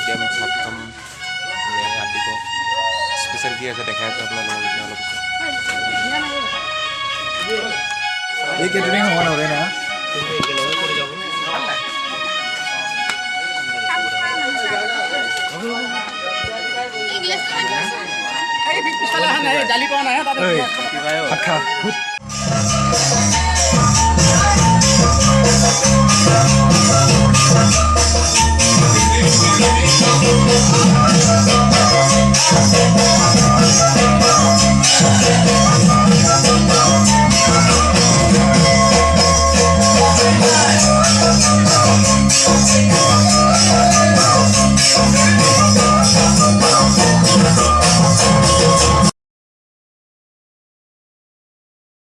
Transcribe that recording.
এতিয়া আমি ভাত খাম ৰাতিপুৱা স্পেচিয়েল কি আছে দেখাই আছোঁ আপোনালোকক এতিয়া অলপ এই কেটাৰিং হ'ব নৰে না ভাত খা